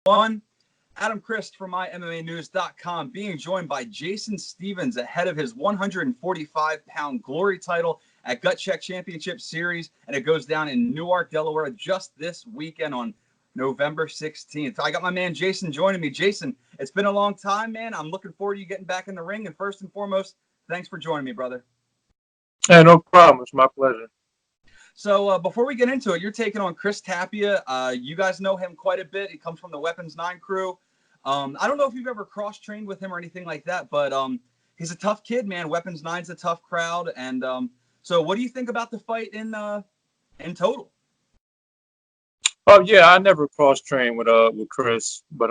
everyone. Adam Christ from MyMMAnews.com being joined by Jason Stevens ahead of his 145-pound glory title at Gut Check Championship Series, and it goes down in Newark, Delaware just this weekend on November 16th. I got my man Jason joining me. Jason, it's been a long time, man. I'm looking forward to you getting back in the ring, and first and foremost, thanks for joining me, brother. Hey, no problem. It's my pleasure. So before we get into it, you're taking on Chris Tapia. You guys know him quite a bit. He comes from the Weapons 9 crew. I don't know if you've ever cross-trained with him or anything like that, but he's a tough kid, man. Weapons 9's a tough crowd. And so what do you think about the fight in total? Oh yeah, I never cross-trained with Chris, but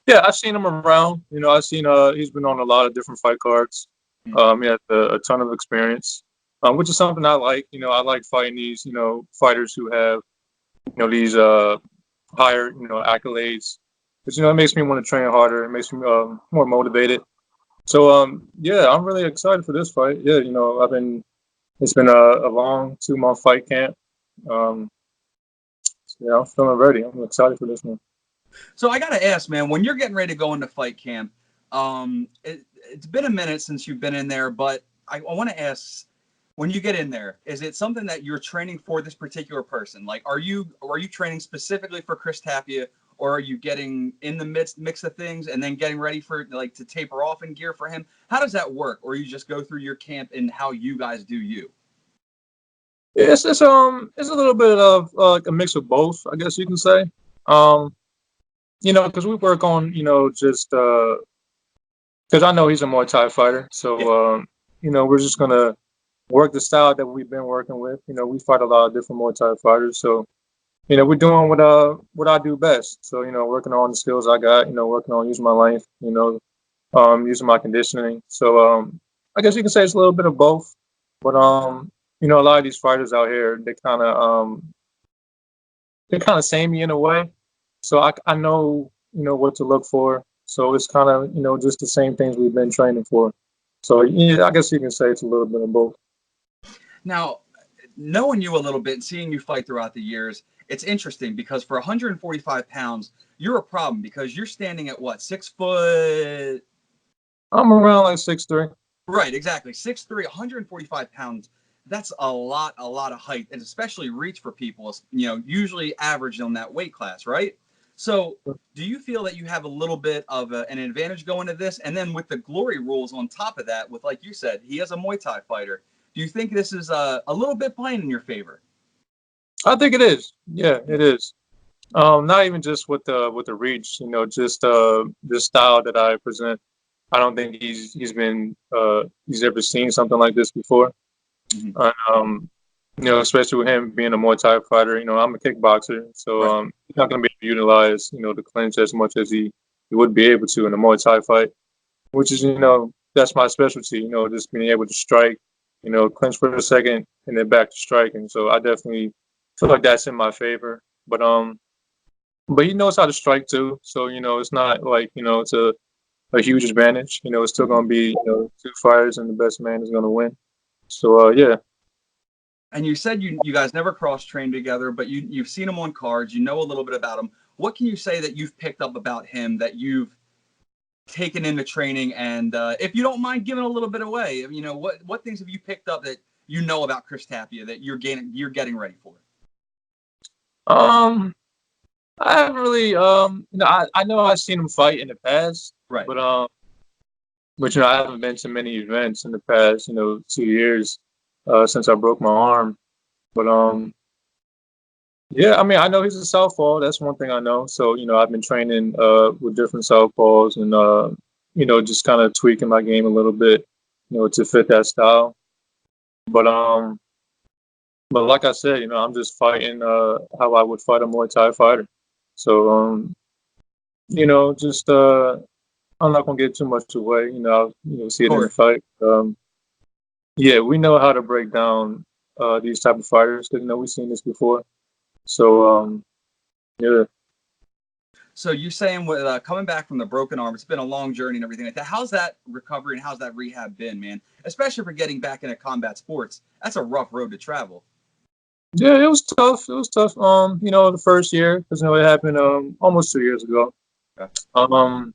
yeah, I've seen him around. I've seen he's been on a lot of different fight cards. He has a ton of experience. Which is something I like. I like fighting these, fighters who have, these higher, accolades. Because, it makes me want to train harder. It makes me more motivated. So, yeah, I'm really excited for this fight. Yeah, it's been a long 2-month fight camp. So, yeah, I'm feeling ready. I'm excited for this one. So I got to ask, man, when you're getting ready to go into fight camp, it's been a minute since you've been in there, but I want to ask, when you get in there, is it something that you're training for this particular person? Like, are you training specifically for Chris Tapia, or are you getting in the mix of things and then getting ready for to taper off in gear for him? How does that work? Or you just go through your camp and how you guys do you? It's a little bit of a mix of both, I guess you can say. Because we work on just because I know he's a Muay Thai fighter, so we're just gonna work the style that we've been working with. We fight a lot of different Muay Thai fighters, so we're doing what I do best. So working on the skills I got. Working on using my length. Using my conditioning. So I guess you can say it's a little bit of both. But a lot of these fighters out here, they're kind of samey in a way. So I know what to look for. So it's kind of just the same things we've been training for. So yeah, I guess you can say it's a little bit of both. Now, knowing you a little bit and seeing you fight throughout the years, it's interesting because for 145 pounds, you're a problem because you're standing at what, 6 foot? I'm around like 6'3". Right, exactly. 6'3", 145 pounds. That's a lot of height, and especially reach for people, usually average on that weight class, right? So do you feel that you have a little bit of an advantage going to this? And then with the glory rules on top of that, with, like you said, he is a Muay Thai fighter. Do you think this is a little bit playing in your favor? I think it is. Yeah, it is. Not even just with the reach, just the style that I present. I don't think he's ever seen something like this before. Mm-hmm. Especially with him being a Muay Thai fighter. I'm a kickboxer, so right. He's not going to be able to utilize the clinch as much as he would be able to in a Muay Thai fight, which is that's my specialty. Just being able to strike, clinch for a second and then back to striking. So I definitely feel like that's in my favor. But he knows how to strike too. So it's not like it's a huge advantage. It's still going to be 2 fighters and the best man is going to win. So yeah. And you said you guys never cross-trained together, but you've seen him on cards. You know a little bit about him. What can you say that you've picked up about him that you've taken into training? And if you don't mind giving a little bit away, what things have you picked up that you know about Chris Tapia that you're getting ready for? I haven't really I know I've seen him fight in the past, right? But I haven't been to many events in the past 2 years since I broke my arm. But yeah, I know he's a southpaw. That's one thing I know. So I've been training with different southpaws and just kind of tweaking my game a little bit to fit that style. But like I said, I'm just fighting how I would fight a Muay Thai fighter. So just I'm not gonna get too much away. See it in the fight. Yeah, we know how to break down these type of fighters because we've seen this before. So yeah. So you're saying with coming back from the broken arm, it's been a long journey and everything like that. How's that recovery and how's that rehab been, man? Especially for getting back into combat sports, that's a rough road to travel. Yeah, it was tough. It was tough. The first year, because it happened almost 2 years ago. Okay.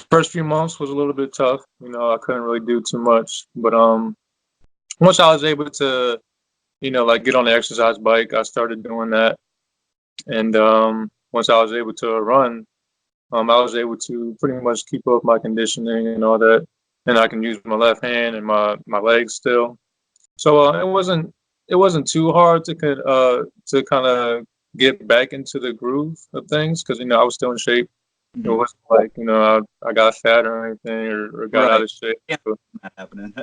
First few months was a little bit tough. I couldn't really do too much, but once I was able to, like get on the exercise bike, I started doing that, and once I was able to run, I was able to pretty much keep up my conditioning and all that, and I can use my left hand and my legs still. So it wasn't too hard to kind of get back into the groove of things because I was still in shape. It Mhm. wasn't like I got fat or anything or got out Right. of shape. Yeah, So not happening.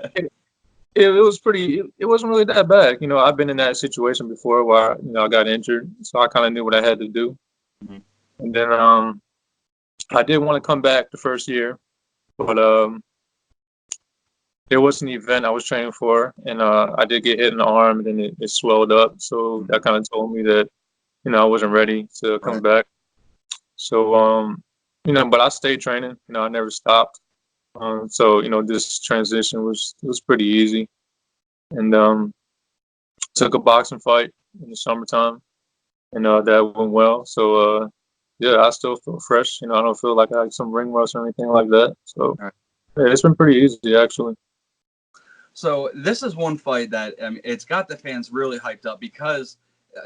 it was pretty. It wasn't really that bad. I've been in that situation before where I got injured, so I kind of knew what I had to do. Mhm. And then I did want to come back the first year, but there was an event I was training for, and I did get hit in the arm, and then it swelled up. So Mhm. that kind of told me that I wasn't ready to come Right. back. So but I stayed training. I never stopped. So this transition was pretty easy, and took a boxing fight in the summertime, and that went well. So yeah, I still feel fresh. I don't feel like I had some ring rust or anything like that. So Right. yeah, it's been pretty easy actually. So this is one fight that it's got the fans really hyped up because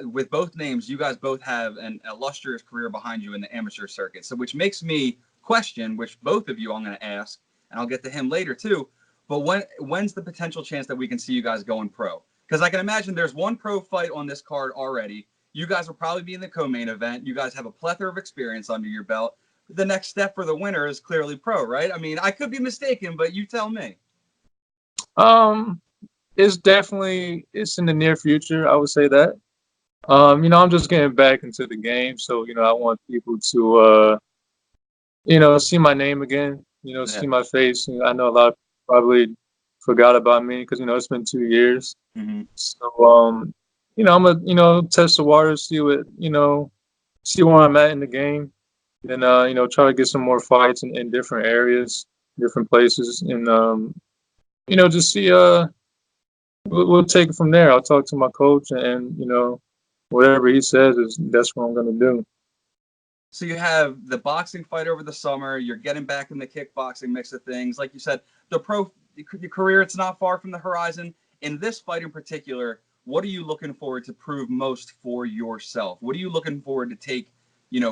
with both names, you guys both have an illustrious career behind you in the amateur circuit. So which makes me question, which both of you I'm going to ask, and I'll get to him later too. But when's the potential chance that we can see you guys going pro? Because I can imagine there's one pro fight on this card already. You guys will probably be in the co-main event. You guys have a plethora of experience under your belt. The next step for the winner is clearly pro, right? I mean, I could be mistaken, but you tell me. Um, it's in the near future. I would say that. I'm just getting back into the game, so I want people to see my name again. Yeah. See my face. I know a lot of people probably forgot about me because it's been 2 years. Mm-hmm. So I'm gonna test the waters, see where I'm at in the game, and try to get some more fights in different areas, different places, and just see we'll take it from there. I'll talk to my coach, and whatever he says that's what I'm gonna do. So you have the boxing fight over the summer. You're getting back in the kickboxing mix of things. Like you said, the pro your career, it's not far from the horizon. In this fight in particular, what are you looking forward to prove most for yourself? What are you looking forward to take,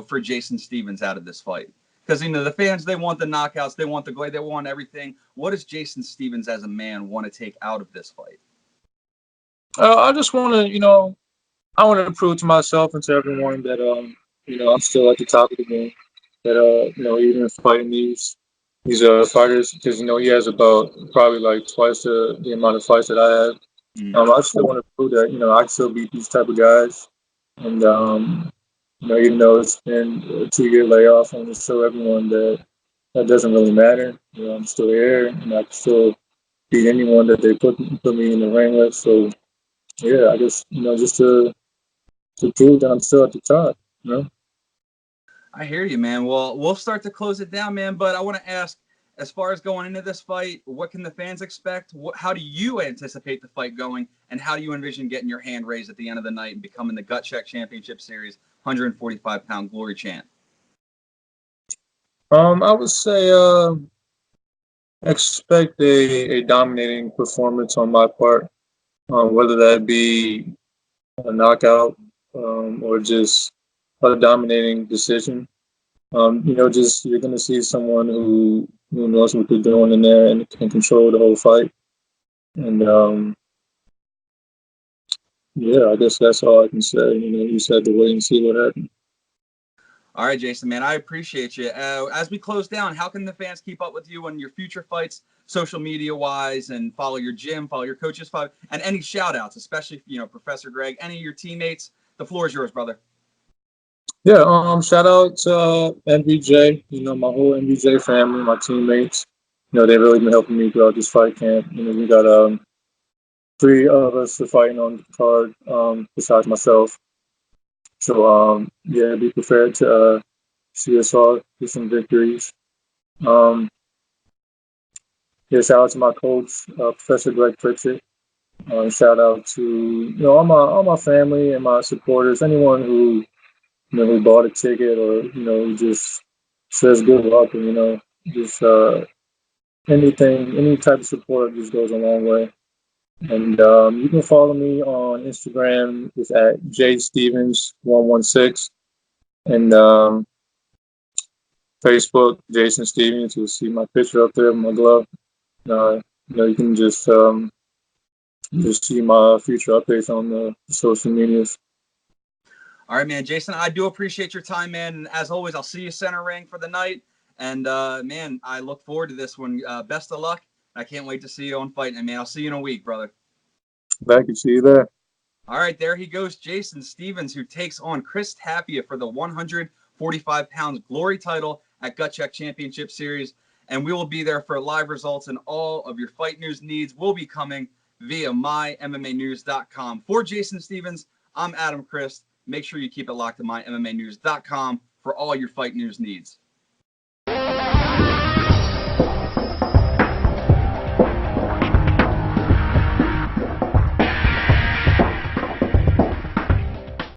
for Jason Stevens out of this fight? Because the fans, they want the knockouts, they want the glade, they want everything. What does Jason Stevens as a man want to take out of this fight? I just want to I want to prove to myself and to everyone that I'm still at the top of the game. That even fighting these fighters, because he has about probably like twice the amount of fights that I have. Mm. I still want to prove that I can still beat these type of guys, and even though it's been a 2 year layoff, I want to show everyone that that doesn't really matter. I'm still here, and I can still beat anyone that they put me in the ring with. So yeah, I guess just to prove that I'm still at the top. You know. I hear you, man. Well, we'll start to close it down, man. But I want to ask, as far as going into this fight, what can the fans expect? How do you anticipate the fight going? And how do you envision getting your hand raised at the end of the night and becoming the Gut Check Championship Series 145-pound glory champ? I would say expect a dominating performance on my part, whether that be a knockout or just a dominating decision. Just you're gonna see someone who knows what they're doing in there and can control the whole fight. And yeah, I guess that's all I can say. You just have to wait and see what happens. All right, Jason, man, I appreciate you. As we close down, how can the fans keep up with you on your future fights, social media wise, and follow your gym, follow your coaches, and any shout outs, especially, Professor Greg, any of your teammates? The floor is yours, brother. Yeah, shout out to MVJ, my whole MVJ family, my teammates. They've really been helping me throughout this fight camp. We got three of us are fighting on the card, besides myself. So yeah, be prepared to see us all get some victories. Um, yeah, shout out to my coach, Professor Greg Pritchett. Shout out to all my family and my supporters, anyone who who bought a ticket or who just says good luck, and just anything, any type of support just goes a long way. And you can follow me on Instagram. It's at jstevens116, and Facebook Jason Stevens. You'll see my picture up there with my glove. You can just see my future updates on the social medias. All right, man. Jason, I do appreciate your time, man. And as always, I'll see you center ring for the night. And man, I look forward to this one. Best of luck. I can't wait to see you on Fight Night, man. I'll see you in a week, brother. Back and see you there. All right, there he goes, Jason Stevens, who takes on Chris Tapia for the 145 pounds glory title at Gut Check Championship Series. And we will be there for live results, and all of your fight news needs will be coming via mymmanews.com. For Jason Stevens, I'm Adam Christ. Make sure you keep it locked to mymmanews.com for all your fight news needs.